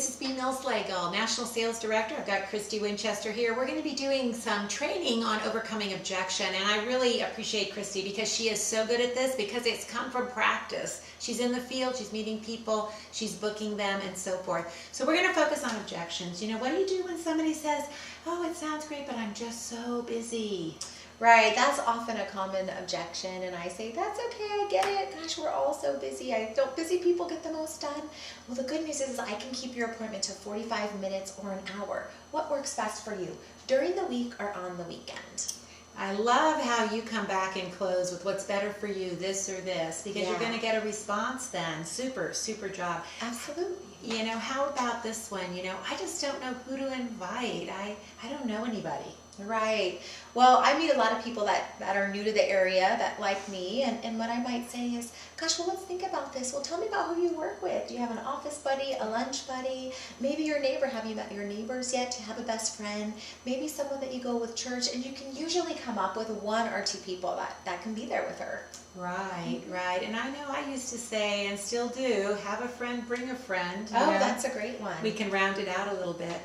this is Female Slagle, National Sales Director. I've got Kristie Winchester here. We're going to be doing some training on overcoming objection, and I really appreciate Kristie because she is so good at this because it's come from practice. She's in the field, she's meeting people, she's booking them, and so forth. So we're going to focus on objections. You know, what do you do when somebody says, oh, it sounds great, but I'm just so busy? Right, that's often a common objection, and I say, that's okay, I get it. Gosh, we're all so busy. Busy people get the most done. Well, the good news is I can keep your appointment to 45 minutes or an hour. What works best for you, during the week or on the weekend? I love how you come back and close with what's better for you, this or this, because you're going to get a response then. Super, super job. Absolutely. You know, how about this one? You know, I just don't know who to invite. I don't know anybody. Right. Well, I meet a lot of people that are new to the area that like me, and what I might say is, gosh, well, let's think about this. Well, tell me about who you work with. Do you have an office buddy, a lunch buddy, maybe your neighbor? Have you met your neighbors yet? Do you have a best friend? Maybe someone that you go with church, and you can usually come up with one or two people that can be there with her. Right, right. And I know I used to say, and still do, have a friend, bring a friend. Oh, that's a great one. We can round it out a little bit.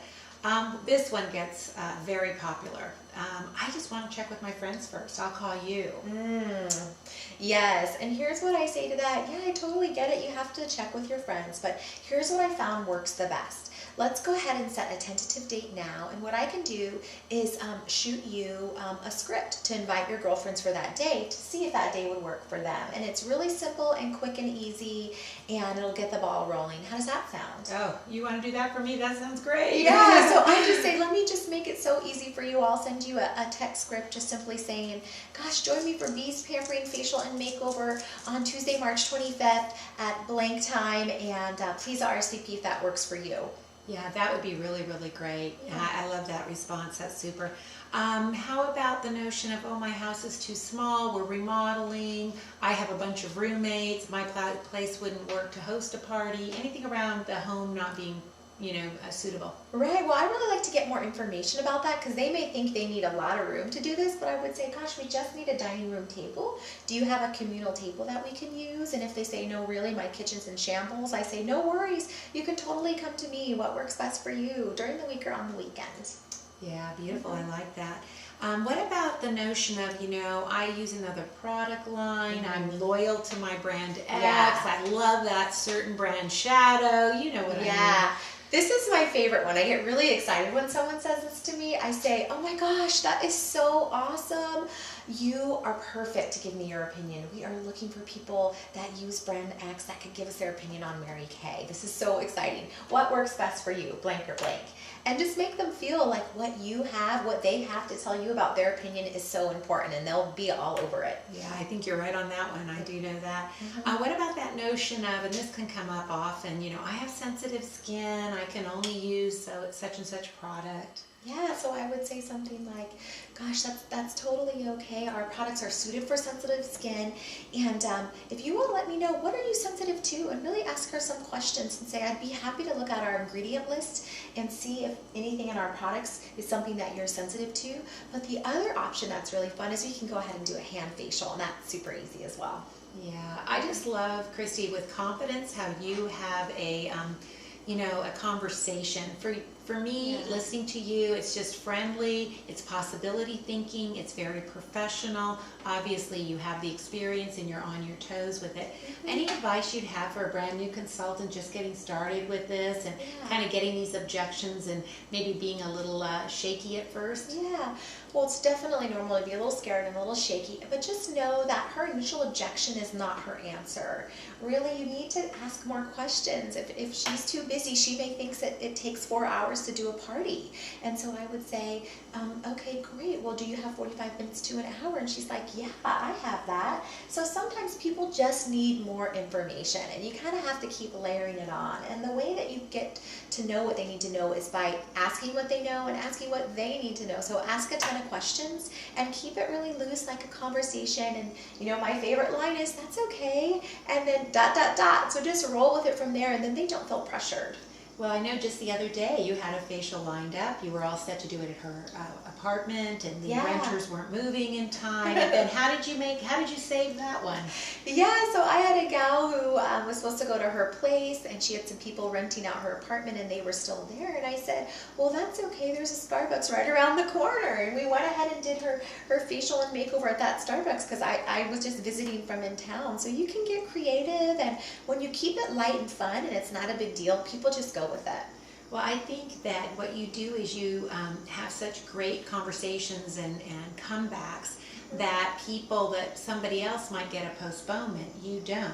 This one gets very popular. I just want to check with my friends first. I'll call you. Yes, and here's what I say to that. Yeah, I totally get it. You have to check with your friends, but here's what I found works the best. Let's go ahead and set a tentative date now, and what I can do is shoot you a script to invite your girlfriends for that day to see if that day would work for them. And it's really simple and quick and easy, and it'll get the ball rolling. How does that sound? Oh, you want to do that for me? That sounds great. Yeah, so I just say, let me just make it so easy for you. I'll send you a text script just simply saying, gosh, join me for Bees Pampering Facial and Makeover on Tuesday, March 25th at blank time, and please RSVP if that works for you. Yeah, that would be really, really great. Yeah. I love that response. That's super. How about the notion of, oh, my house is too small, we're remodeling, I have a bunch of roommates, my place wouldn't work to host a party, anything around the home not being, you know, suitable. Right. Well, I really like to get more information about that because they may think they need a lot of room to do this, but I would say, gosh, we just need a dining room table. Do you have a communal table that we can use? And if they say, no, really, my kitchen's in shambles, I say, no worries. You can totally come to me. What works best for you during the week or on the weekend? Yeah, beautiful. I like that. What about the notion of, you know, I use another product line, I'm loyal to my brand X, I love that certain brand shadow, you know what I mean. This is my favorite one. I get really excited when someone says this to me. I say, oh my gosh, that is so awesome. You are perfect to give me your opinion. We are looking for people that use brand X that could give us their opinion on Mary Kay. This is so exciting. What works best for you, blank or blank? And just make them feel like what you have, what they have to tell you about their opinion is so important, and they'll be all over it. Yeah, I think you're right on that one. I do know that. What about that notion of, and this can come up often, you know, I have sensitive skin, I can only use such and such product. Yeah, so I would say something like, gosh, that's totally okay. Our products are suited for sensitive skin. And if you will let me know, what are you sensitive to? And really ask her some questions and say, I'd be happy to look at our ingredient list and see if anything in our products is something that you're sensitive to. But the other option that's really fun is we can go ahead and do a hand facial, and that's super easy as well. Yeah, I just love, Kristie, with confidence, how you have a you know, a conversation. For me, listening to you, it's just friendly, it's possibility thinking, it's very professional. Obviously, you have the experience and you're on your toes with it. Any advice you'd have for a brand new consultant just getting started with this and kind of getting these objections and maybe being a little shaky at first? Yeah, well, it's definitely normal to be a little scared and a little shaky, but just know that her initial objection is not her answer. Really, you need to ask more questions. If she's too busy, she may think that it takes 4 hours to do a party. And so I would say, okay, great. Well, do you have 45 minutes to an hour? And she's like, yeah, I have that. So sometimes people just need more information, and you kind of have to keep layering it on. And the way that you get to know what they need to know is by asking what they know and asking what they need to know. So ask a ton of questions and keep it really loose, like a conversation. And you know, my favorite line is, that's okay. And then ... So just roll with it from there, and then they don't feel pressured. Well, I know just the other day you had a facial lined up. You were all set to do it at her apartment, and the Yeah. renters weren't moving in time. And then how did you save that one? Yeah, so I had a gal who was supposed to go to her place, and she had some people renting out her apartment, and they were still there. And I said, well, that's okay. There's a Starbucks right around the corner. And we went ahead and did her facial and makeover at that Starbucks because I was just visiting from in town. So you can get creative, and when you keep it light and fun and it's not a big deal, people just go with it. Well, I think that what you do is you have such great conversations and comebacks that somebody else might get a postponement. You don't.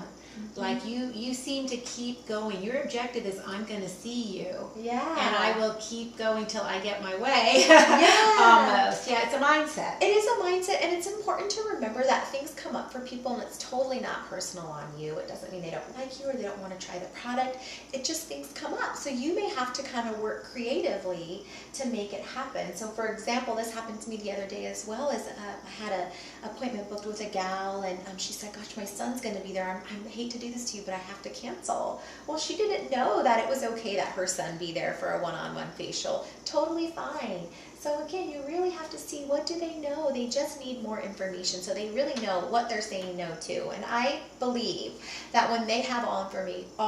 Like you seem to keep going. Your objective is I'm going to see you. Yeah. And I will keep going till I get my way. Yeah. Almost. Yeah, it's a mindset. It is a mindset, and it's important to remember that things come up for people, and it's totally not personal on you. It doesn't mean they don't like you or they don't want to try the product. It just things come up. So you may have to kind of work creatively to make it happen. So for example, this happened to me the other day as well. As I had an appointment booked with a gal, and she said, gosh, my son's going to be there. I hate to do this to you, but I have to cancel. Well, she didn't know that it was okay that her son be there for a one-on-one facial. Totally fine. So again, you really have to see, what do they know? They just need more information, so they really know what they're saying no to. And I believe that when they have all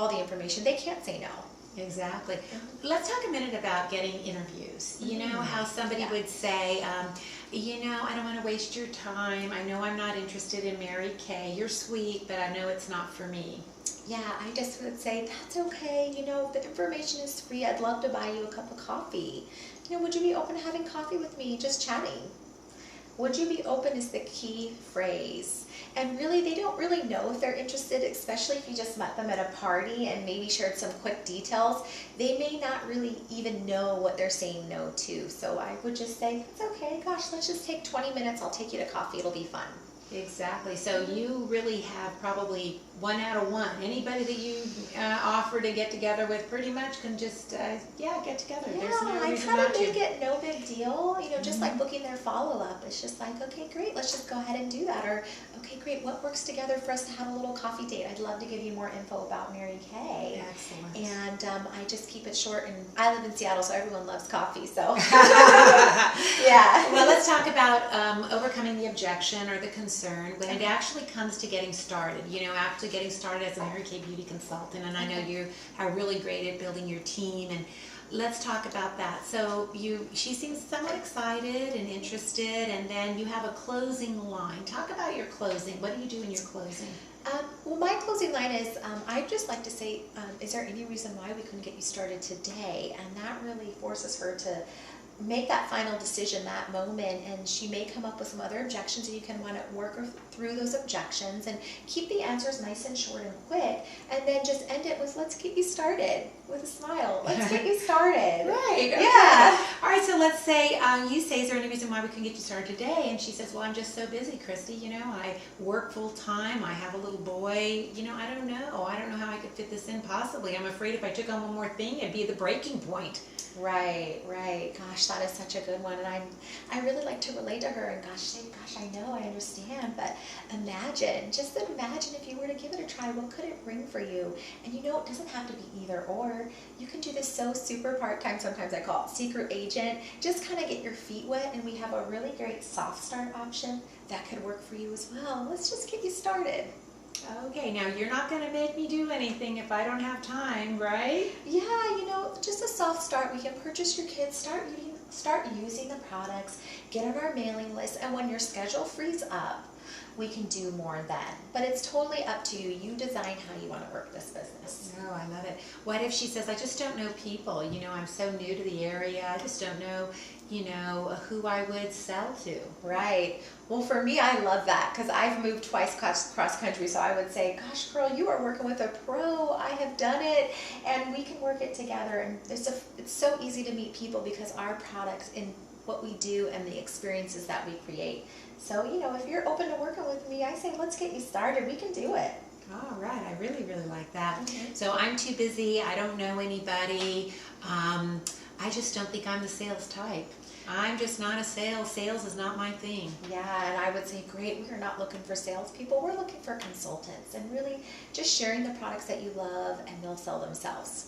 the information, they can't say no. Exactly. Let's talk a minute about getting interviews. You know how somebody would say, I don't want to waste your time. I know I'm not interested in Mary Kay. You're sweet, but I know it's not for me. Yeah, I just would say, that's okay. The information is free. I'd love to buy you a cup of coffee. Would you be open to having coffee with me, just chatting? Would you be open is the key phrase. And really, they don't really know if they're interested, especially if you just met them at a party and maybe shared some quick details. They may not really even know what they're saying no to. So I would just say, it's okay, gosh, let's just take 20 minutes. I'll take you to coffee. It'll be fun. Exactly. So you really have probably 1 out of 1. Anybody that you offer to get together with pretty much can just, get together. Yeah, There's no I reason kind not of to. make it no big deal, just like booking their follow-up. It's just like, okay, great, let's just go ahead and do that. Or, okay, great, what works together for us to have a little coffee date? I'd love to give you more info about Mary Kay. Excellent. And I just keep it short, and I live in Seattle, so everyone loves coffee, so. Yeah. Well, let's talk about overcoming the objection or the concern when it actually comes to getting started. Actually getting started as a Mary Kay beauty consultant, and I know you are really great at building your team, and let's talk about that. So she seems somewhat excited and interested, and then you have a closing line. Talk about your closing. What do you do in your closing? Well, my closing line is, I'd just like to say, is there any reason why we couldn't get you started today? And that really forces her to make that final decision that moment, and she may come up with some other objections, and you can want to work through those objections and keep the answers nice and short and quick, and then just end it with, let's get you started, with a smile. Let's get you started. Right. Okay. Yeah. All right, so let's say you say, is there any reason why we couldn't get you started today? And she says, well, I'm just so busy, Kristie. I work full time. I have a little boy. I don't know. I don't know how I could fit this in possibly. I'm afraid if I took on one more thing, it'd be the breaking point. Right. Gosh, that is such a good one, and I really like to relate to her and gosh, I know, I understand, but just imagine if you were to give it a try, what could it bring for you? And it doesn't have to be either or. You can do this so super part-time, sometimes I call it secret agent. Just kind of get your feet wet, and we have a really great soft start option that could work for you as well. Let's just get you started. Okay, now you're not going to make me do anything if I don't have time, right? Yeah, just a soft start. We can purchase your kids, start using the products, get on our mailing list, and when your schedule frees up, we can do more then. But it's totally up to you. You design how you want to work this business. Oh, I love it. What if she says, I just don't know people, I'm so new to the area, I just don't know, who I would sell to. Right. Well, for me, I love that because I've moved twice cross country, so I would say, gosh, girl, you are working with a pro. I have done it, and we can work it together. And it's so easy to meet people because our products and what we do and the experiences that we create. So, if you're open to working with me, I say, let's get you started. We can do it. All right. I really, really like that. Mm-hmm. So I'm too busy. I don't know anybody. I just don't think I'm the sales type. I'm just not a sales. Sales is not my thing. Yeah, and I would say, great, we are not looking for salespeople. We're looking for consultants and really just sharing the products that you love, and they'll sell themselves.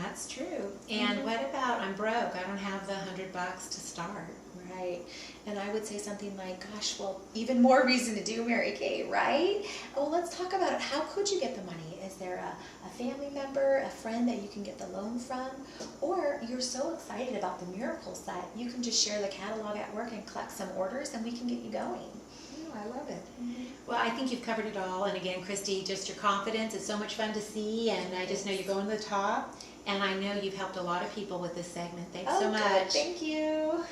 That's true. And what about I'm broke? I don't have the $100 to start. Right. And I would say something like, gosh, well, even more reason to do Mary Kay, right? Well, let's talk about it. How could you get the money? Is there a family member, a friend that you can get the loan from? Or you're so excited about the miracle set, you can just share the catalog at work and collect some orders and we can get you going. Oh, I love it. Well, I think you've covered it all. And again, Kristie, just your confidence. It's so much fun to see. And I just know you're going to the top. And I know you've helped a lot of people with this segment. Thanks so much. Good. Thank you.